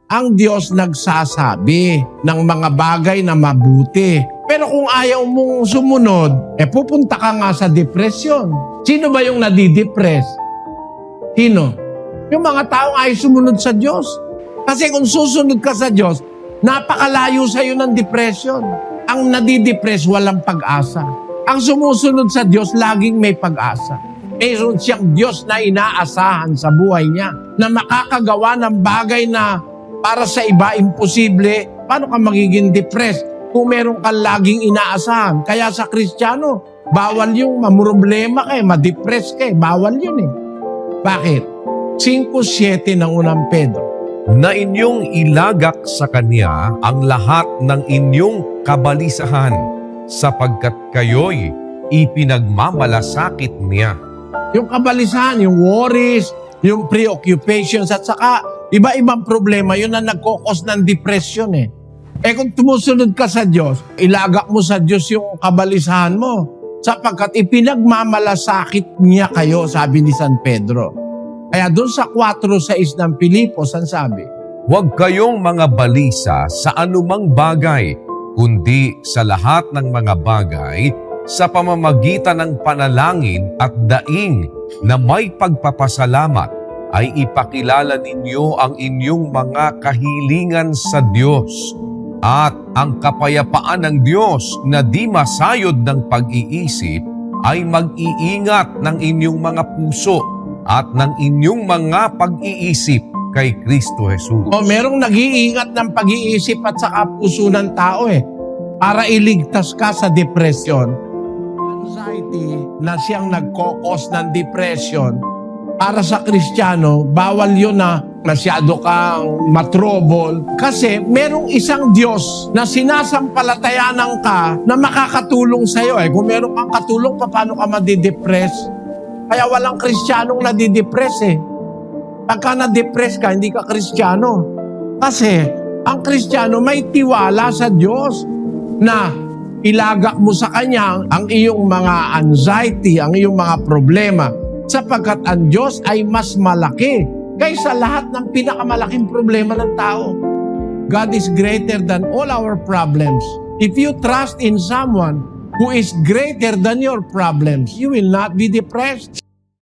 Ang Diyos nagsasabi ng mga bagay na mabuti. Pero kung ayaw mong sumunod, pupunta ka nga sa depresyon. Sino ba yung nadidepress? Sino? Yung mga taong ayaw sumunod sa Diyos. Kasi kung susunod ka sa Diyos, napakalayo sa'yo ng depression. Ang nadidepress, walang pag-asa. Ang sumusunod sa Diyos, laging may pag-asa. Mayroon siyang Diyos na inaasahan sa buhay niya na makakagawa ng bagay na para sa iba imposible. Paano ka magiging depressed kung meron kang laging inaasahan? Kaya sa Kristiyano, bawal yung mamroblema ka, ma-depress ka, bawal yun eh. Bakit? 5:7 ng unang Pedro. Na inyong ilagak sa Kanya ang lahat ng inyong kabalisahan, sapagkat kayo'y ipinagmamalasakit niya. Yung kabalisahan, yung worries, yung preoccupations, at saka iba-ibang problema, yun ang nagkokos ng depression eh. Kung tumusunod ka sa Diyos, ilagak mo sa Diyos yung kabalisahan mo, sapagkat ipinagmamalasakit niya kayo, sabi ni San Pedro. Kaya doon sa 4:6 ng Pilipos, ang sabi, Huwag kayong mga balisa sa anumang bagay, kundi sa lahat ng mga bagay, sa pamamagitan ng panalangin at daing na may pagpapasalamat, ay ipakilala ninyo ang inyong mga kahilingan sa Diyos. At ang kapayapaan ng Diyos na di masayod ng pag-iisip ay mag-iingat ng inyong mga puso at ng inyong mga pag-iisip kay Kristo Jesus. merong nag-iingat ng pag-iisip at saka puso ng tao para iligtas ka sa depression. Anxiety na siyang nagkokos ng depression, para sa Kristiyano, bawal yun na masyado kang matrobol. Kasi merong isang Diyos na sinasampalatayanan ka na makakatulong sa'yo. Kung meron kang katulong, paano ka madidepress? Kaya walang Kristiyanong nadidepress Pagka na-depress ka, hindi ka Kristiyano. Kasi ang Kristiyano may tiwala sa Diyos na ilagak mo sa Kanya ang iyong mga anxiety, ang iyong mga problema, sapagkat ang Diyos ay mas malaki kaysa lahat ng pinakamalaking problema ng tao. God is greater than all our problems. If you trust in someone who is greater than your problems, you will not be depressed.